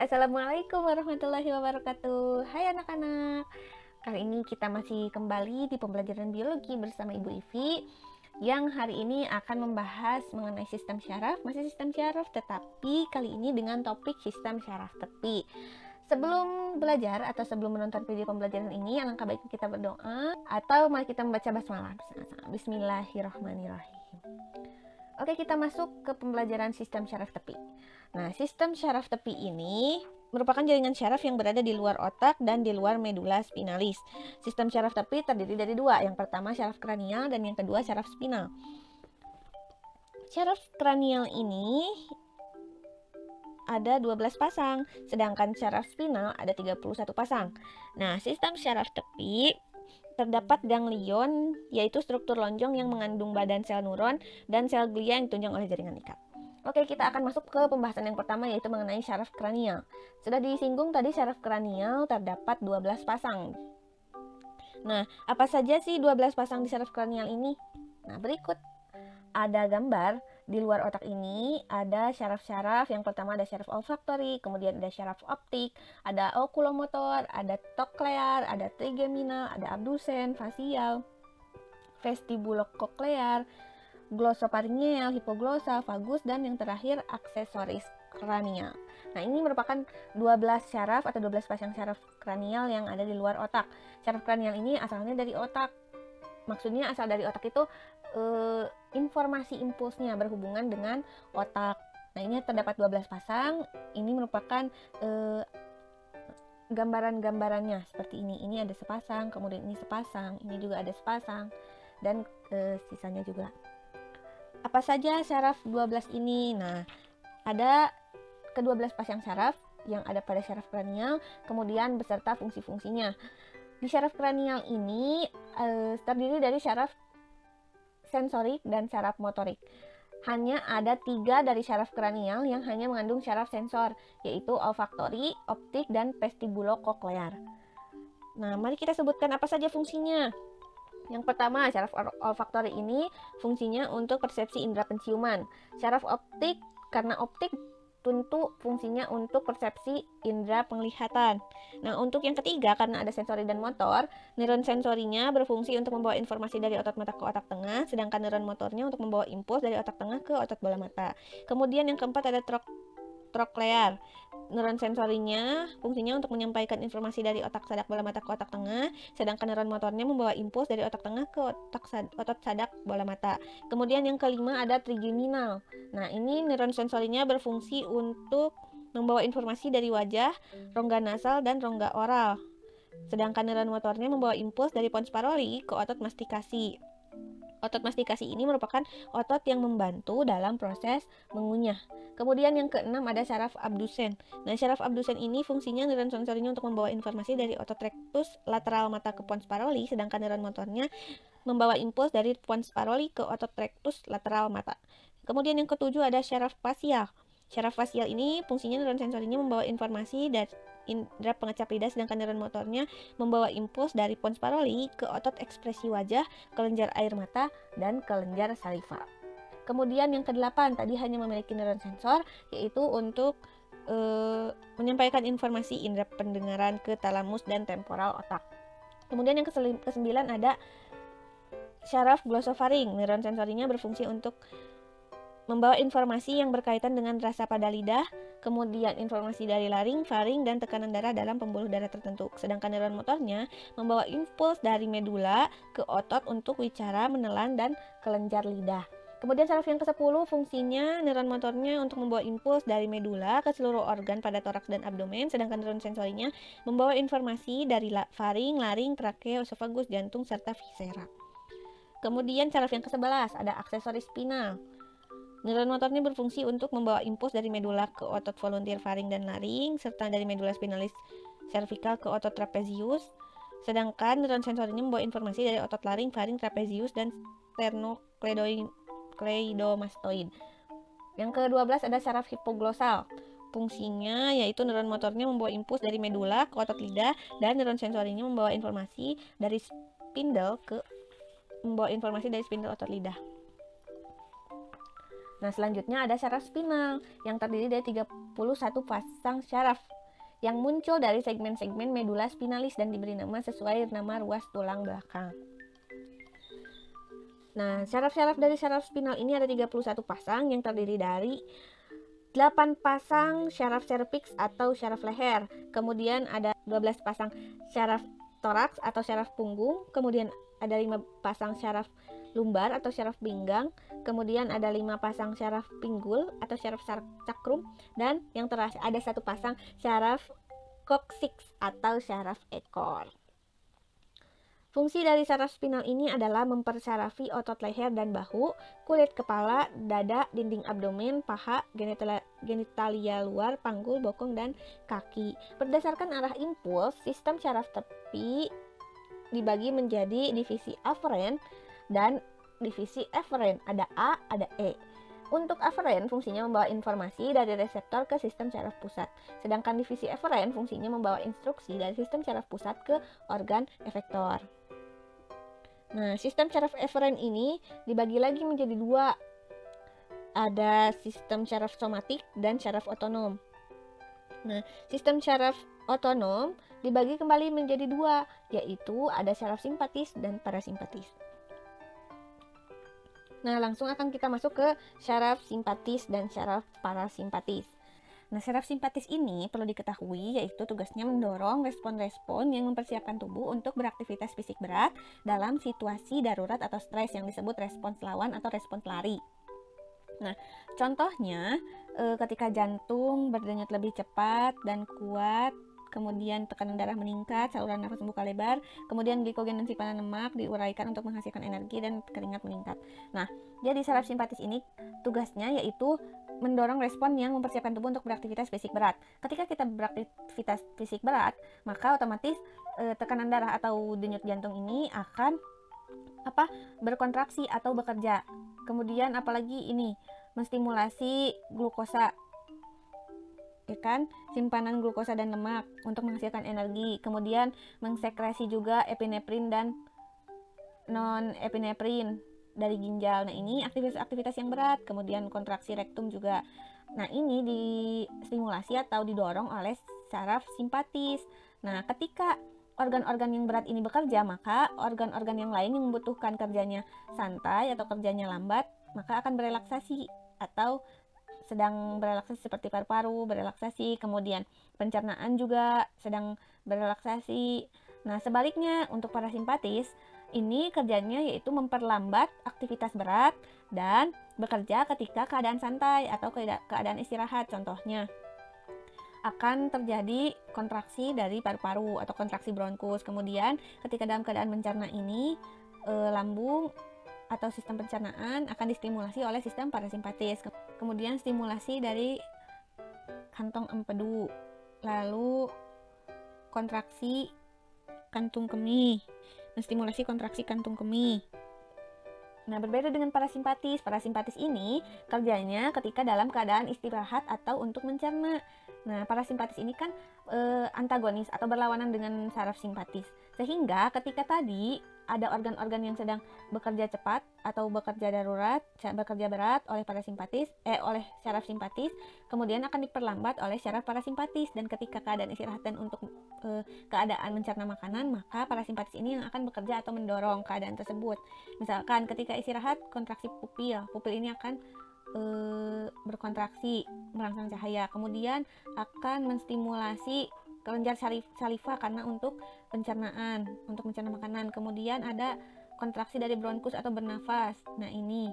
Assalamualaikum warahmatullahi wabarakatuh. Hai anak-anak. Kali ini kita masih kembali di pembelajaran biologi bersama Ibu Ivi yang hari ini akan membahas mengenai sistem syaraf, masih sistem syaraf tetapi kali ini dengan topik sistem syaraf tepi. Sebelum belajar atau sebelum menonton video pembelajaran ini, alangkah baiknya kita berdoa atau mari kita membaca basmalah bersama-sama. Bismillahirrahmanirrahim. Oke, kita masuk ke pembelajaran sistem syaraf tepi. Nah, sistem syaraf tepi ini merupakan jaringan syaraf yang berada di luar otak dan di luar medula spinalis. Sistem syaraf tepi terdiri dari dua, yang pertama syaraf kranial dan yang kedua syaraf spinal. Syaraf kranial ini ada 12 pasang, sedangkan syaraf spinal ada 31 pasang. Nah, sistem syaraf tepi terdapat ganglion, yaitu struktur lonjong yang mengandung badan sel neuron dan sel glia yang ditunjang oleh jaringan ikat. Oke, kita akan masuk ke pembahasan yang pertama, yaitu mengenai syaraf kranial. Sudah disinggung tadi, syaraf kranial terdapat 12 pasang. Nah, apa saja sih 12 pasang di syaraf kranial ini? Nah, berikut ada gambar. Di luar otak ini ada syaraf-syaraf. Yang pertama ada syaraf olfaktori, kemudian ada syaraf optik, ada okulomotor, ada koklear, ada trigeminal, ada abdusen, fasial, vestibulokoklear, glosopharyngeal, hipoglosa, vagus, dan yang terakhir aksesoris kranial. Nah, ini merupakan 12 syaraf atau 12 pasang syaraf kranial yang ada di luar otak. Syaraf kranial ini asalnya dari otak. Maksudnya asal dari otak itu informasi impulsnya berhubungan dengan otak. Nah, ini terdapat 12 pasang. Ini merupakan gambaran-gambarannya seperti ini. Ini ada sepasang, kemudian ini sepasang, ini juga ada sepasang, dan sisanya juga. Apa saja syaraf 12 ini? Nah, ada ke-12 pasang syaraf yang ada pada syaraf kranial, kemudian beserta fungsi-fungsinya. Di syaraf kranial ini terdiri dari syaraf sensorik dan syaraf motorik. Hanya ada 3 dari syaraf kranial yang hanya mengandung syaraf sensor, yaitu olfaktori, optik, dan vestibulokoklear. Nah, mari kita sebutkan apa saja fungsinya. Yang pertama, syaraf olfaktori ini fungsinya untuk persepsi indera penciuman. Syaraf optik, karena optik tentu fungsinya untuk persepsi indera penglihatan. Nah, untuk yang ketiga, karena ada sensori dan motor, neuron sensorinya berfungsi untuk membawa informasi dari otot mata ke otak tengah, sedangkan neuron motornya untuk membawa impuls dari otak tengah ke otot bola mata. Kemudian yang keempat ada troklear. Neuron sensorinya fungsinya untuk menyampaikan informasi dari otak sadak bola mata ke otak tengah, sedangkan neuron motornya membawa impuls dari otak tengah ke otot sadak bola mata. Kemudian yang kelima ada trigeminal. Nah, ini neuron sensorinya berfungsi untuk membawa informasi dari wajah, rongga nasal, dan rongga oral. Sedangkan neuron motornya membawa impuls dari pons paroli ke otot mastikasi. Otot mastikasi ini merupakan otot yang membantu dalam proses mengunyah. Kemudian yang keenam ada syaraf abdusen. Nah, syaraf abdusen ini fungsinya neuron sensorinya untuk membawa informasi dari otot rectus lateral mata ke pons paroli, sedangkan neuron motornya membawa impuls dari pons paroli ke otot rectus lateral mata. Kemudian yang ketujuh ada syaraf fasial. Syaraf fasial ini fungsinya neuron sensorinya membawa informasi dari indera pengecap lidah, sedangkan neuron motornya membawa impuls dari pons paroli ke otot ekspresi wajah, kelenjar air mata, dan kelenjar saliva. Kemudian yang kedelapan tadi hanya memiliki neuron sensor, yaitu untuk menyampaikan informasi indera pendengaran ke talamus dan temporal otak. Kemudian yang kesembilan ada syaraf glosopharynx. Neuron sensorinya berfungsi untuk membawa informasi yang berkaitan dengan rasa pada lidah, kemudian informasi dari laring, faring, dan tekanan darah dalam pembuluh darah tertentu. Sedangkan neuron motornya membawa impuls dari medula ke otot untuk wicara, menelan, dan kelenjar lidah. Kemudian syaraf yang ke-10 fungsinya neuron motornya untuk membawa impuls dari medula ke seluruh organ pada toraks dan abdomen, sedangkan neuron sensorinya membawa informasi dari faring, laring, trakea, esofagus, jantung, serta viscera. Kemudian syaraf yang ke-11 ada aksesoris spinal. Neuron motornya berfungsi untuk membawa impuls dari medula ke otot volunteer faring dan laring, serta dari medula spinalis cervical ke otot trapezius. Sedangkan neuron sensorinya membawa informasi dari otot laring, faring, trapezius, dan sternocleidomastoid. Yang ke-12 ada syaraf hipoglosal. Fungsinya yaitu neuron motornya membawa impuls dari medula ke otot lidah, dan neuron sensorinya membawa informasi dari spindle otot lidah. Nah, selanjutnya ada syaraf spinal yang terdiri dari 31 pasang syaraf yang muncul dari segmen-segmen medula spinalis dan diberi nama sesuai nama ruas tulang belakang. Nah, syaraf-syaraf dari syaraf spinal ini ada 31 pasang yang terdiri dari 8 pasang syaraf cervix atau syaraf leher. Kemudian ada 12 pasang syaraf toraks atau syaraf punggung. Kemudian ada 5 pasang syaraf lumbar atau syaraf pinggang. Kemudian ada 5 pasang syaraf pinggul atau syaraf cakrum. Dan yang terakhir ada 1 pasang syaraf coccyx atau syaraf ekor. Fungsi dari syaraf spinal ini adalah mempersyarafi otot leher dan bahu, kulit kepala, dada, dinding abdomen, paha, genitalia luar, panggul, bokong, dan kaki. Berdasarkan arah impuls, sistem syaraf tepi dibagi menjadi divisi aferen dan divisi eferen. Ada A, ada E. Untuk aferen fungsinya membawa informasi dari reseptor ke sistem syaraf pusat. Sedangkan divisi eferen fungsinya membawa instruksi dari sistem syaraf pusat ke organ efektor. Nah, sistem syaraf eferen ini dibagi lagi menjadi 2. Ada sistem syaraf somatik dan syaraf otonom. Nah, sistem syaraf otonom dibagi kembali menjadi 2, yaitu ada syaraf simpatis dan parasimpatis. Nah, langsung akan kita masuk ke syaraf simpatis dan syaraf parasimpatis. Nah, syaraf simpatis ini perlu diketahui yaitu tugasnya mendorong respon-respon yang mempersiapkan tubuh untuk beraktivitas fisik berat dalam situasi darurat atau stres yang disebut respons lawan atau respons lari. Nah, contohnya ketika jantung berdenyut lebih cepat dan kuat, kemudian tekanan darah meningkat, saluran nafas membuka lebar, kemudian glikogen dan simpanan lemak diuraikan untuk menghasilkan energi dan keringat meningkat. Nah, jadi syaraf simpatis ini tugasnya yaitu mendorong respon yang mempersiapkan tubuh untuk beraktivitas fisik berat. Ketika kita beraktivitas fisik berat, maka otomatis tekanan darah atau denyut jantung ini akan berkontraksi atau bekerja. Kemudian apalagi ini menstimulasi glukosa, ya kan, simpanan glukosa dan lemak untuk menghasilkan energi. Kemudian mengsekresi juga epinefrin dan non-epinefrin dari ginjal. Nah, ini aktivitas yang berat. Kemudian kontraksi rektum juga. Nah, ini distimulasi atau didorong oleh syaraf simpatis. Nah, ketika organ-organ yang berat ini bekerja, maka organ-organ yang lain yang membutuhkan kerjanya santai atau kerjanya lambat, maka akan berelaksasi atau sedang berelaksasi seperti paru-paru berelaksasi, kemudian pencernaan juga sedang berelaksasi. Nah, sebaliknya untuk parasimpatis ini kerjanya yaitu memperlambat aktivitas berat dan bekerja ketika keadaan santai atau keadaan istirahat. Contohnya akan terjadi kontraksi dari paru-paru atau kontraksi bronkus. Kemudian ketika dalam keadaan mencerna ini lambung atau sistem pencernaan akan distimulasi oleh sistem parasimpatis. Kemudian stimulasi dari kantong empedu, lalu kontraksi kantung kemih, menstimulasi kontraksi kantung kemih. Nah, berbeda dengan parasimpatis. Parasimpatis ini kerjanya ketika dalam keadaan istirahat atau untuk mencerna. Nah, parasimpatis ini kan antagonis atau berlawanan dengan syaraf simpatis. Sehingga ketika tadi ada organ-organ yang sedang bekerja cepat atau bekerja darurat, bekerja berat oleh oleh syaraf simpatis, kemudian akan diperlambat oleh syaraf parasimpatis. Dan ketika keadaan istirahat dan untuk keadaan mencerna makanan, maka parasimpatis ini yang akan bekerja atau mendorong keadaan tersebut. Misalkan ketika istirahat, kontraksi pupil ini akan berkontraksi merangsang cahaya, kemudian akan menstimulasi kelenjar saliva karena untuk pencernaan, untuk mencerna makanan. Kemudian ada kontraksi dari bronkus atau bernafas. Nah, ini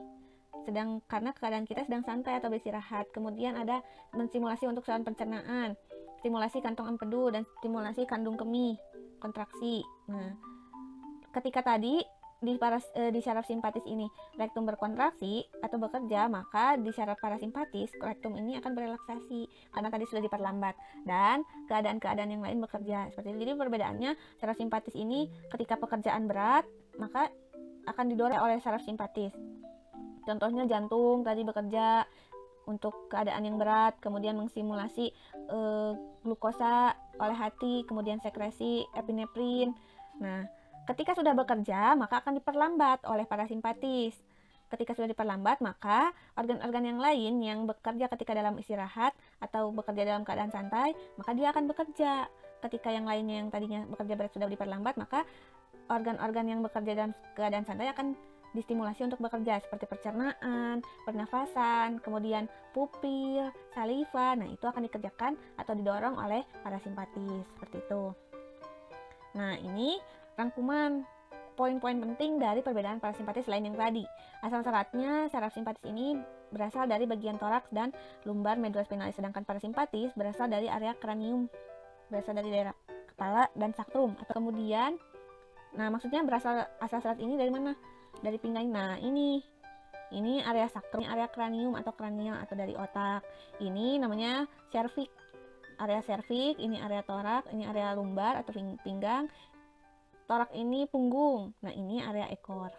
sedang karena keadaan kita sedang santai atau beristirahat. Kemudian ada menstimulasi untuk saluran pencernaan, stimulasi kantong empedu dan stimulasi kandung kemih, kontraksi. Nah, ketika tadi di syaraf simpatis ini rektum berkontraksi atau bekerja, maka di syaraf parasimpatis rektum ini akan berelaksasi karena tadi sudah diperlambat dan keadaan-keadaan yang lain bekerja. Seperti itu. Jadi perbedaannya, syaraf simpatis ini ketika pekerjaan berat maka akan didorong oleh syaraf simpatis. Contohnya jantung tadi bekerja untuk keadaan yang berat, kemudian menstimulasi glukosa oleh hati, kemudian sekresi epinefrin. Nah, ketika sudah bekerja, maka akan diperlambat oleh parasimpatis. ketika sudah diperlambat, maka organ-organ yang lain yang bekerja ketika dalam istirahat atau bekerja dalam keadaan santai, maka dia akan bekerja. Ketika yang lainnya yang tadinya bekerja berat sudah diperlambat, maka organ-organ yang bekerja dalam keadaan santai akan distimulasi untuk bekerja, seperti pencernaan, pernafasan, kemudian pupil, saliva. Nah, itu akan dikerjakan atau didorong oleh parasimpatis, seperti itu. Nah, ini rangkuman poin-poin penting dari perbedaan parasimpatis lain yang tadi. Asal seratnya, saraf simpatis ini berasal dari bagian toraks dan lumbar medula spinalis, sedangkan parasimpatis berasal dari area kranium, berasal dari daerah kepala dan sakrum. Atau kemudian, nah maksudnya asal serat ini dari mana? Dari pinggang. Nah, ini area sakrum, ini area kranium atau kranial atau dari otak. Ini namanya serviks. Area serviks, ini area toraks, ini area lumbar atau pinggang. Torak ini punggung. Nah, ini area ekor.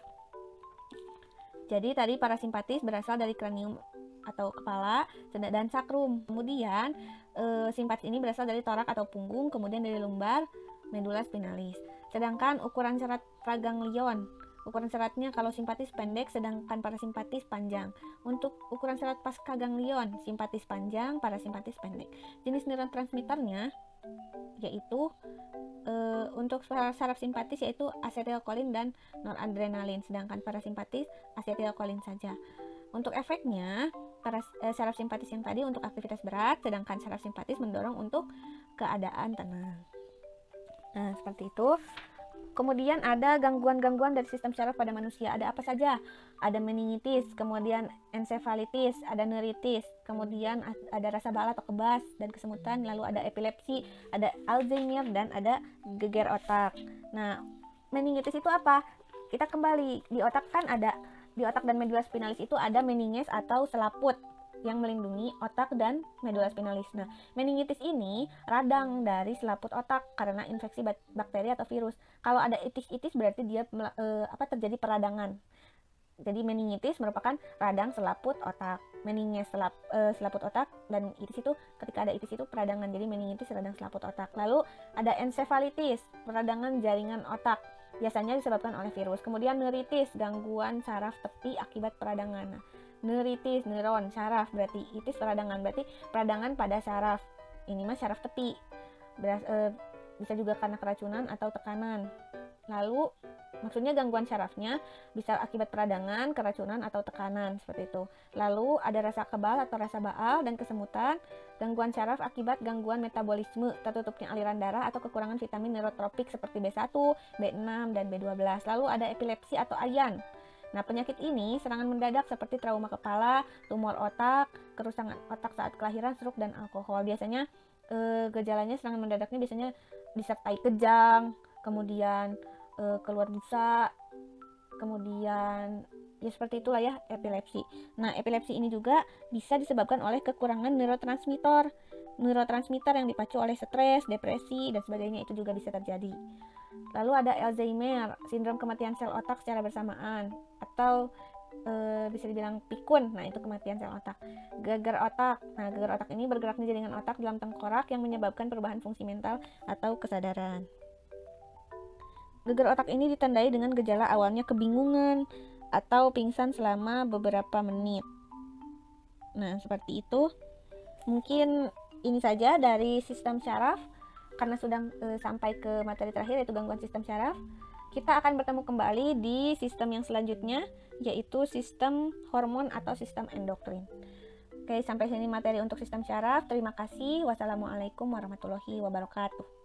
Jadi tadi parasimpatis berasal dari kranium atau kepala dan sakrum. Kemudian simpatis ini berasal dari torak atau punggung, kemudian dari lumbar, medula spinalis. Sedangkan ukuran serat praganglion, ukuran seratnya kalau simpatis pendek, sedangkan parasimpatis panjang. Untuk ukuran serat pascaganglion, simpatis panjang, parasimpatis pendek. Jenis neurotransmitternya yaitu untuk saraf simpatis yaitu asetilkolin dan noradrenalin, sedangkan parasimpatis asetilkolin saja. Untuk efeknya, saraf simpatis yang tadi untuk aktivitas berat, sedangkan saraf simpatis mendorong untuk keadaan tenang. Nah, seperti itu. Kemudian ada gangguan-gangguan dari sistem saraf pada manusia. Ada apa saja? Ada meningitis, kemudian ensefalitis, ada neuritis, kemudian ada rasa bala atau kebas dan kesemutan, lalu ada epilepsi, ada Alzheimer, dan ada geger otak. Nah, meningitis itu apa? Kita kembali, di otak kan ada, di otak dan medula spinalis itu ada meninges atau selaput yang melindungi otak dan medula spinalis. Nah, meningitis ini radang dari selaput otak karena infeksi bakteri atau virus. Kalau ada itis-itis berarti dia terjadi peradangan. Jadi meningitis merupakan radang selaput otak. Meninges selaput otak, dan itis itu ketika ada itis itu peradangan. Jadi meningitis radang selaput otak. Lalu ada ensefalitis, peradangan jaringan otak. Biasanya disebabkan oleh virus. Kemudian neuritis, gangguan saraf tepi akibat peradangan. Nah, neuritis, neuron, saraf, berarti itis peradangan, berarti peradangan pada saraf. Ini mah saraf tepi. Bisa juga karena keracunan atau tekanan. Lalu maksudnya gangguan sarafnya bisa akibat peradangan, keracunan atau tekanan, seperti itu. Lalu ada rasa kebal atau rasa baal dan kesemutan. Gangguan saraf akibat gangguan metabolisme, tertutupnya aliran darah atau kekurangan vitamin neurotropik seperti B1, B6, dan B12. Lalu ada epilepsi atau ayan. Nah, penyakit ini serangan mendadak seperti trauma kepala, tumor otak, kerusakan otak saat kelahiran, stroke, dan alkohol. Biasanya gejalanya serangan mendadaknya biasanya disertai kejang, kemudian keluar busa, kemudian ya seperti itulah ya epilepsi. Nah, epilepsi ini juga bisa disebabkan oleh kekurangan neurotransmitter yang dipacu oleh stres, depresi, dan sebagainya, itu juga bisa terjadi. Lalu ada Alzheimer, sindrom kematian sel otak secara bersamaan, atau bisa dibilang pikun. Nah, itu kematian sel otak. Geger otak. Nah, geger otak ini bergeraknya jaringan otak dalam tengkorak yang menyebabkan perubahan fungsi mental atau kesadaran. Geger otak ini ditandai dengan gejala awalnya kebingungan atau pingsan selama beberapa menit. Nah, seperti itu. Mungkin ini saja dari sistem syaraf. Karena sudah sampai ke materi terakhir, yaitu gangguan sistem syaraf. Kita akan bertemu kembali di sistem yang selanjutnya, yaitu sistem hormon atau sistem endokrin. Oke, sampai sini materi untuk sistem syaraf. Terima kasih. Wassalamualaikum warahmatullahi wabarakatuh.